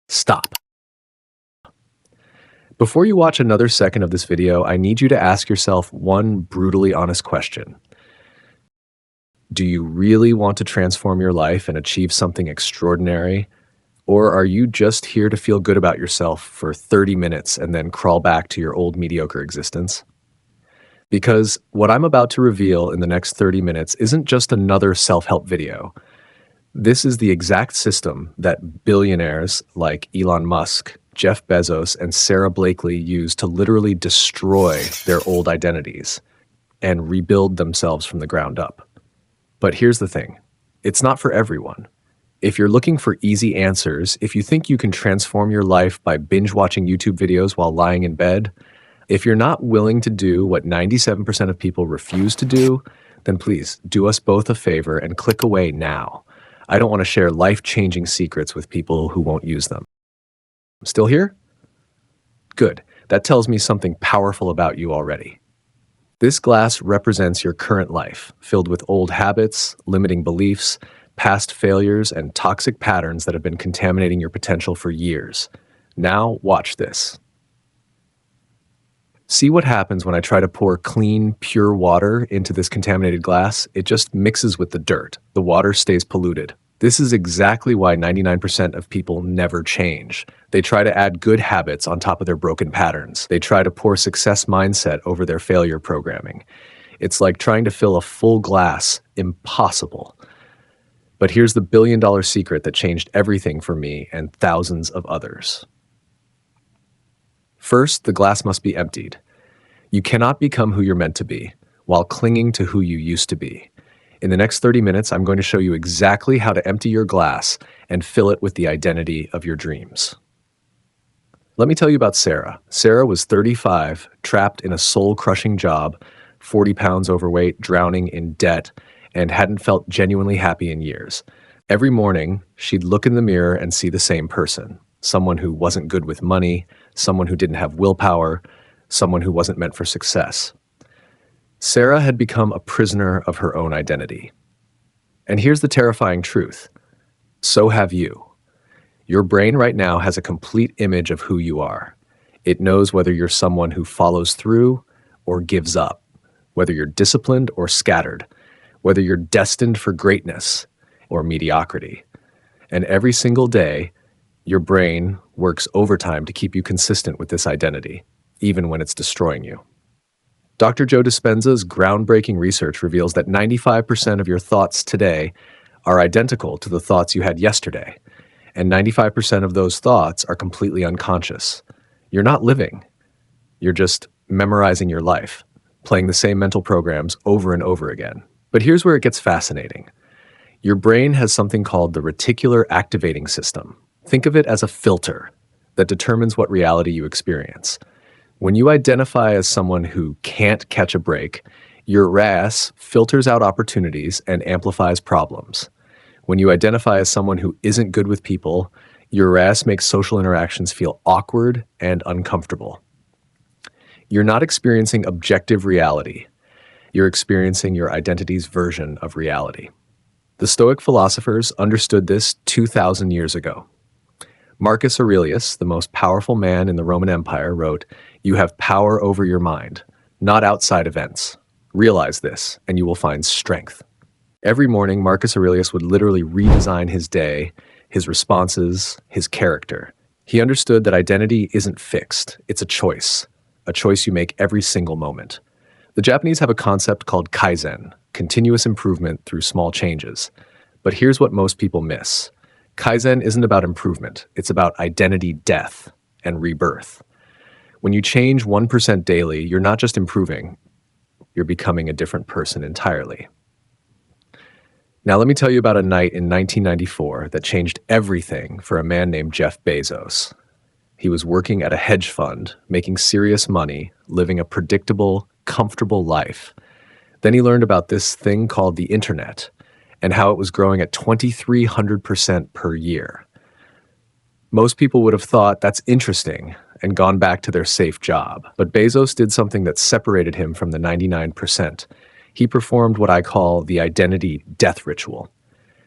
Stop. Before you watch another second of this video, I need you to ask yourself one brutally honest question. Do you really want to transform your life and achieve something extraordinary? Or are you just here to feel good about yourself for 30 minutes and then crawl back to your old mediocre existence? Because what I'm about to reveal in the next 30 minutes isn't just another self-help video. This is the exact system that billionaires like Elon Musk, Jeff Bezos, and Sarah Blakely use to literally destroy their old identities and rebuild themselves from the ground up. But here's the thing, it's not for everyone. If you're looking for easy answers, if you think you can transform your life by binge watching YouTube videos while lying in bed, if you're not willing to do what 97% of people refuse to do, then please do us both a favor and click away now. I don't want to share life-changing secrets with people who won't use them. Still here? Good. That tells me something powerful about you already. This glass represents your current life, filled with old habits, limiting beliefs, past failures, and toxic patterns that have been contaminating your potential for years. Now, watch this. See what happens when I try to pour clean, pure water into this contaminated glass? It just mixes with the dirt. The water stays polluted. This is exactly why 99% of people never change. They try to add good habits on top of their broken patterns. They try to pour success mindset over their failure programming. It's like trying to fill a full glass. Impossible. But here's the billion-dollar secret that changed everything for me and thousands of others. First, the glass must be emptied. You cannot become who you're meant to be while clinging to who you used to be. In the next 30 minutes, I'm going to show you exactly how to empty your glass and fill it with the identity of your dreams. Let me tell you about Sarah. Sarah was 35, trapped in a soul-crushing job, 40 pounds overweight, drowning in debt, and hadn't felt genuinely happy in years. Every morning, she'd look in the mirror and see the same person. Someone who wasn't good with money, someone who didn't have willpower, someone who wasn't meant for success. Sarah had become a prisoner of her own identity. And here's the terrifying truth. So have you. Your brain right now has a complete image of who you are. It knows whether you're someone who follows through or gives up, whether you're disciplined or scattered, whether you're destined for greatness or mediocrity. And every single day, your brain works overtime to keep you consistent with this identity, even when it's destroying you. Dr. Joe Dispenza's groundbreaking research reveals that 95% of your thoughts today are identical to the thoughts you had yesterday, and 95% of those thoughts are completely unconscious. You're not living. You're just memorizing your life, playing the same mental programs over and over again. But here's where it gets fascinating. Your brain has something called the reticular activating system. Think of it as a filter that determines what reality you experience. When you identify as someone who can't catch a break, your RAS filters out opportunities and amplifies problems. When you identify as someone who isn't good with people, your RAS makes social interactions feel awkward and uncomfortable. You're not experiencing objective reality. You're experiencing your identity's version of reality. The Stoic philosophers understood this 2,000 years ago. Marcus Aurelius, the most powerful man in the Roman Empire, wrote, "You have power over your mind, not outside events. Realize this, and you will find strength." Every morning, Marcus Aurelius would literally redesign his day, his responses, his character. He understood that identity isn't fixed. It's a choice you make every single moment. The Japanese have a concept called kaizen, continuous improvement through small changes. But here's what most people miss. Kaizen isn't about improvement. It's about identity death and rebirth. When you change 1% daily, you're not just improving, you're becoming a different person entirely. Now let me tell you about a night in 1994 that changed everything for a man named Jeff Bezos. He was working at a hedge fund, making serious money, living a predictable, comfortable life. Then he learned about this thing called the internet and how it was growing at 2,300% per year. Most people would have thought that's interesting and gone back to their safe job. But Bezos did something that separated him from the 99%. He performed what I call the identity death ritual.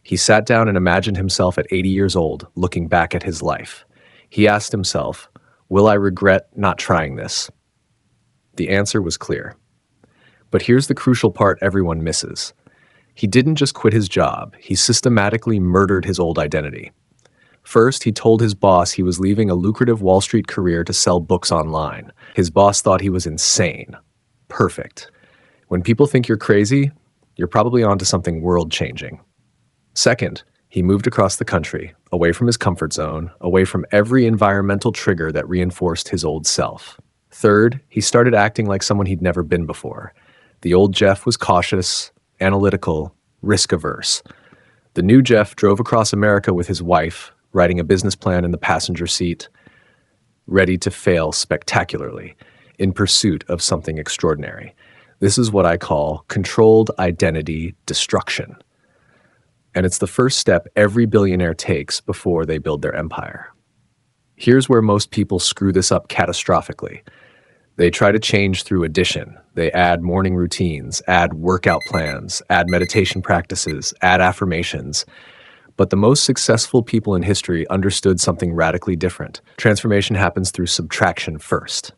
He sat down and imagined himself at 80 years old, looking back at his life. He asked himself, "Will I regret not trying this?" The answer was clear. But here's the crucial part everyone misses. He didn't just quit his job, he systematically murdered his old identity. First, he told his boss he was leaving a lucrative Wall Street career to sell books online. His boss thought he was insane. Perfect. When people think you're crazy, you're probably onto something world-changing. Second, he moved across the country, away from his comfort zone, away from every environmental trigger that reinforced his old self. Third, he started acting like someone he'd never been before. The old Jeff was cautious, analytical, risk-averse. The new Jeff drove across America with his wife, writing a business plan in the passenger seat, ready to fail spectacularly, in pursuit of something extraordinary. This is what I call controlled identity destruction. And it's the first step every billionaire takes before they build their empire. Here's where most people screw this up catastrophically. They try to change through addition. They add morning routines, add workout plans, add meditation practices, add affirmations. But the most successful people in history understood something radically different. Transformation happens through subtraction first.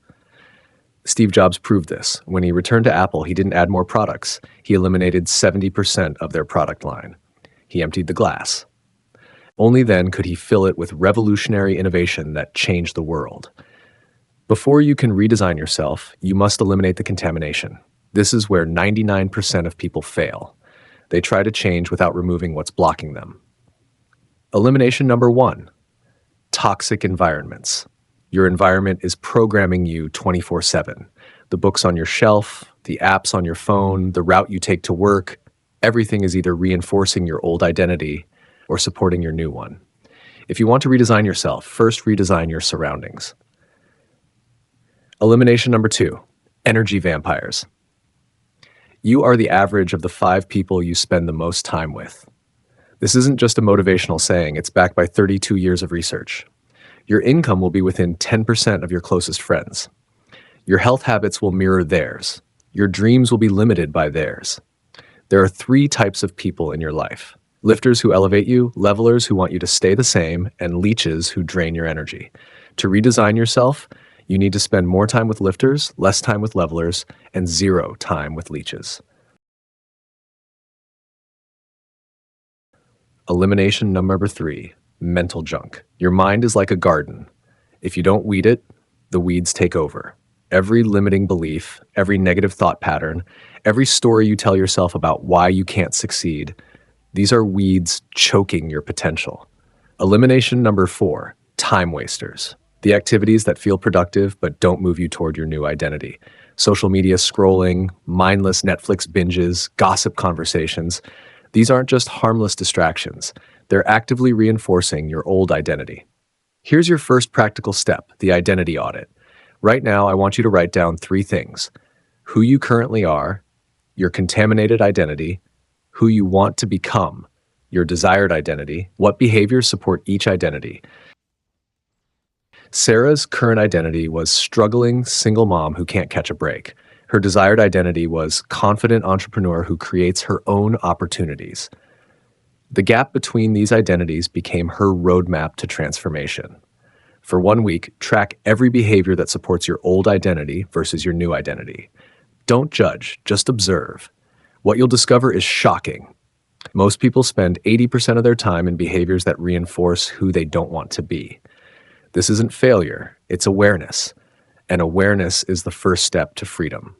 Steve Jobs proved this. When he returned to Apple, he didn't add more products. He eliminated 70% of their product line. He emptied the glass. Only then could he fill it with revolutionary innovation that changed the world. Before you can redesign yourself, you must eliminate the contamination. This is where 99% of people fail. They try to change without removing what's blocking them. Elimination number 1, toxic environments. Your environment is programming you 24/7. The books on your shelf, the apps on your phone, the route you take to work, everything is either reinforcing your old identity or supporting your new one. If you want to redesign yourself, first redesign your surroundings. Elimination number 2, energy vampires. You are the average of the 5 people you spend the most time with. This isn't just a motivational saying, it's backed by 32 years of research. Your income will be within 10% of your closest friends. Your health habits will mirror theirs. Your dreams will be limited by theirs. There are 3 types of people in your life: lifters who elevate you, levelers who want you to stay the same, and leeches who drain your energy. To redesign yourself, you need to spend more time with lifters, less time with levelers, and 0 time with leeches. Elimination number 3, mental junk. Your mind is like a garden. If you don't weed it, the weeds take over. Every limiting belief, every negative thought pattern, every story you tell yourself about why you can't succeed, these are weeds choking your potential. Elimination number 4, time wasters. The activities that feel productive but don't move you toward your new identity. Social media scrolling, mindless Netflix binges, gossip conversations. These aren't just harmless distractions. They're actively reinforcing your old identity. Here's your first practical step, the identity audit. Right now, I want you to write down 3 things: who you currently are, your contaminated identity, who you want to become, your desired identity, what behaviors support each identity. Sarah's current identity was struggling single mom who can't catch a break. Her desired identity was confident entrepreneur who creates her own opportunities. The gap between these identities became her roadmap to transformation. For 1 week, track every behavior that supports your old identity versus your new identity. Don't judge, just observe. What you'll discover is shocking. Most people spend 80% of their time in behaviors that reinforce who they don't want to be. This isn't failure, it's awareness. And awareness is the first step to freedom.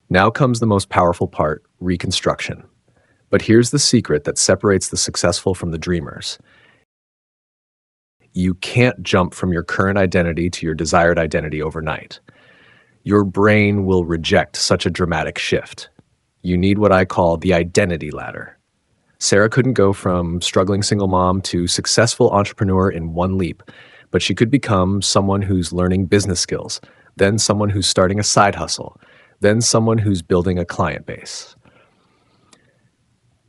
Now comes the most powerful part, reconstruction. But here's the secret that separates the successful from the dreamers. You can't jump from your current identity to your desired identity overnight. Your brain will reject such a dramatic shift. You need what I call the identity ladder. Sarah couldn't go from struggling single mom to successful entrepreneur in 1 leap, but she could become someone who's learning business skills, then someone who's starting a side hustle, then someone who's building a client base.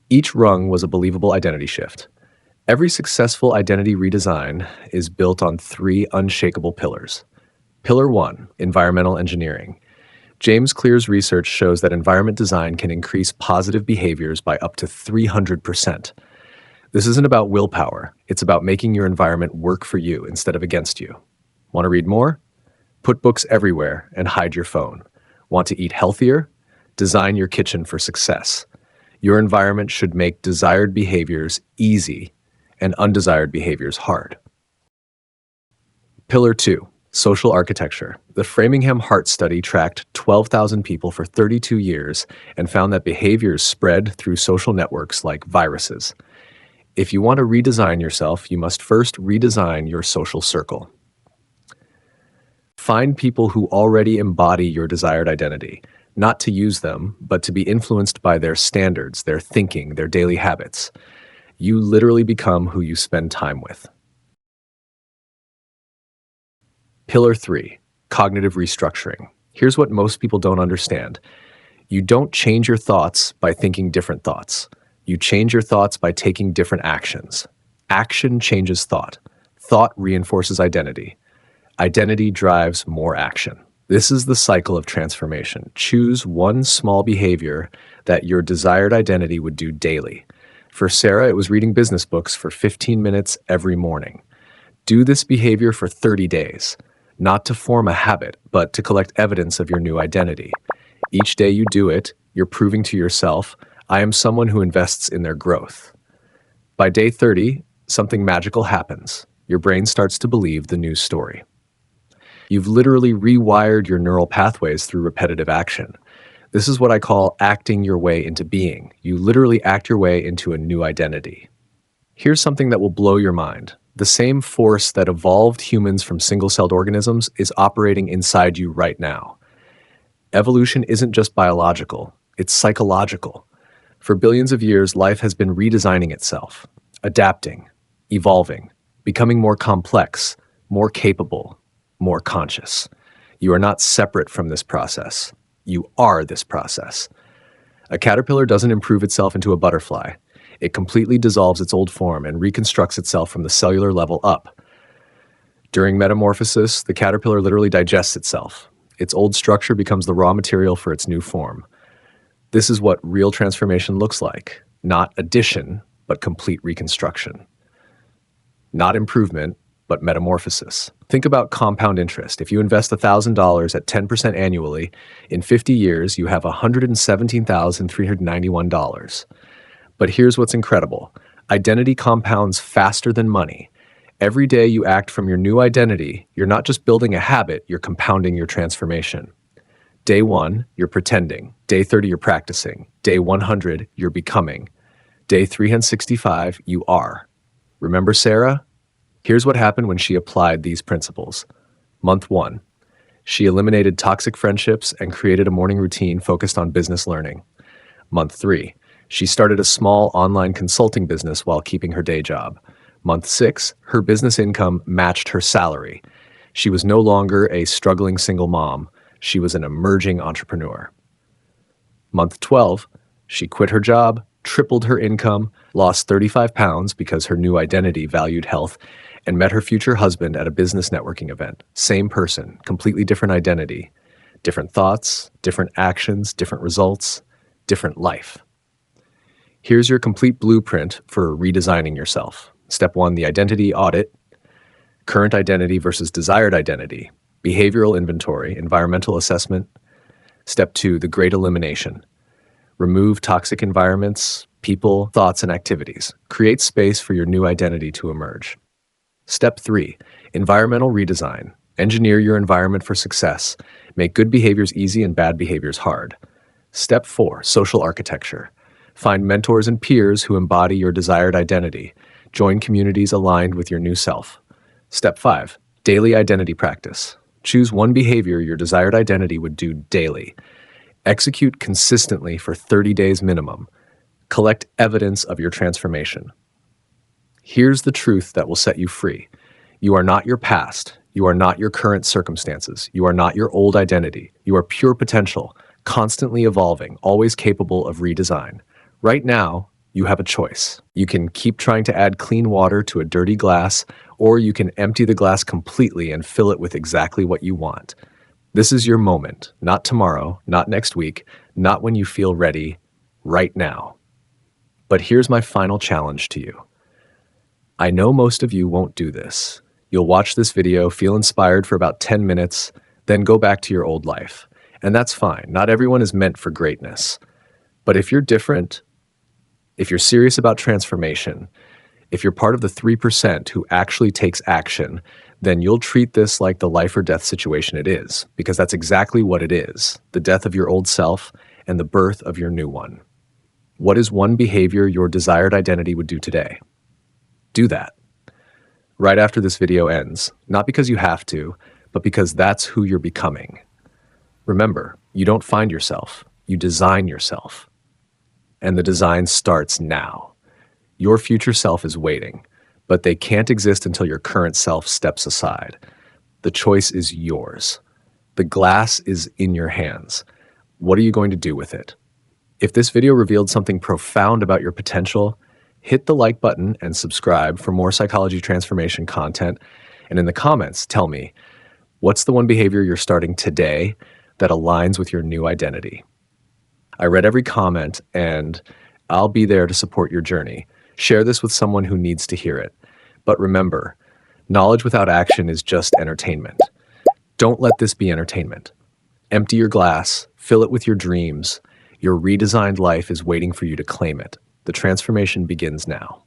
Each rung was a believable identity shift. Every successful identity redesign is built on 3 unshakable pillars. Pillar 1, environmental engineering. James Clear's research shows that environment design can increase positive behaviors by up to 300%. This isn't about willpower. It's about making your environment work for you instead of against you. Want to read more? Put books everywhere and hide your phone. Want to eat healthier? Design your kitchen for success. Your environment should make desired behaviors easy and undesired behaviors hard. Pillar 2, social architecture. The Framingham Heart Study tracked 12,000 people for 32 years and found that behaviors spread through social networks like viruses. If you want to redesign yourself, you must first redesign your social circle. Find people who already embody your desired identity, not to use them, but to be influenced by their standards, their thinking, their daily habits. You literally become who you spend time with. Pillar 3, cognitive restructuring. Here's what most people don't understand. You don't change your thoughts by thinking different thoughts. You change your thoughts by taking different actions. Action changes thought. Thought reinforces identity. Identity drives more action. This is the cycle of transformation. Choose one small behavior that your desired identity would do daily. For Sarah, it was reading business books for 15 minutes every morning. Do this behavior for 30 days, not to form a habit, but to collect evidence of your new identity. Each day you do it, you're proving to yourself, I am someone who invests in their growth. By day 30, something magical happens. Your brain starts to believe the new story. You've literally rewired your neural pathways through repetitive action. This is what I call acting your way into being. You literally act your way into a new identity. Here's something that will blow your mind. The same force that evolved humans from single-celled organisms is operating inside you right now. Evolution isn't just biological, it's psychological. For billions of years, life has been redesigning itself, adapting, evolving, becoming more complex, more capable, more conscious. You are not separate from this process. You are this process. A caterpillar doesn't improve itself into a butterfly. It completely dissolves its old form and reconstructs itself from the cellular level up. During metamorphosis, the caterpillar literally digests itself. Its old structure becomes the raw material for its new form. This is what real transformation looks like. Not addition, but complete reconstruction. Not improvement, but metamorphosis. Think about compound interest. If you invest $1,000 at 10% annually, in 50 years, you have $117,391. But here's what's incredible. Identity compounds faster than money. Every day you act from your new identity, you're not just building a habit, you're compounding your transformation. Day 1, you're pretending. Day 30, you're practicing. Day 100, you're becoming. Day 365, you are. Remember Sarah? Here's what happened when she applied these principles. Month 1, she eliminated toxic friendships and created a morning routine focused on business learning. Month 3, she started a small online consulting business while keeping her day job. Month 6, her business income matched her salary. She was no longer a struggling single mom. She was an emerging entrepreneur. Month 12, she quit her job, tripled her income, lost 35 pounds because her new identity valued health, and met her future husband at a business networking event. Same person, completely different identity. Different thoughts, different actions, different results, different life. Here's your complete blueprint for redesigning yourself. Step 1, the identity audit. Current identity versus desired identity. Behavioral inventory, environmental assessment. Step 2, the great elimination. Remove toxic environments, people, thoughts, and activities. Create space for your new identity to emerge. Step 3, environmental redesign. Engineer your environment for success. Make good behaviors easy and bad behaviors hard. Step 4, social architecture. Find mentors and peers who embody your desired identity. Join communities aligned with your new self. Step 5, daily identity practice. Choose one behavior your desired identity would do daily. Execute consistently for 30 days minimum. Collect evidence of your transformation. Here's the truth that will set you free. You are not your past. You are not your current circumstances. You are not your old identity. You are pure potential, constantly evolving, always capable of redesign. Right now, you have a choice. You can keep trying to add clean water to a dirty glass, or you can empty the glass completely and fill it with exactly what you want. This is your moment, not tomorrow, not next week, not when you feel ready, right now. But here's my final challenge to you. I know most of you won't do this. You'll watch this video, feel inspired for about 10 minutes, then go back to your old life. And that's fine. Not everyone is meant for greatness. But if you're different, if you're serious about transformation, if you're part of the 3% who actually takes action, then you'll treat this like the life or death situation it is, because that's exactly what it is, the death of your old self and the birth of your new one. What is one behavior your desired identity would do today? Do that. Right after this video ends, not because you have to, but because that's who you're becoming. Remember, you don't find yourself, you design yourself. And the design starts now. Your future self is waiting, but they can't exist until your current self steps aside. The choice is yours. The glass is in your hands. What are you going to do with it? If this video revealed something profound about your potential, hit the like button and subscribe for more psychology transformation content. And in the comments, tell me, what's the one behavior you're starting today that aligns with your new identity? I read every comment, and I'll be there to support your journey. Share this with someone who needs to hear it. But remember, knowledge without action is just entertainment. Don't let this be entertainment. Empty your glass, fill it with your dreams. Your redesigned life is waiting for you to claim it. The transformation begins now.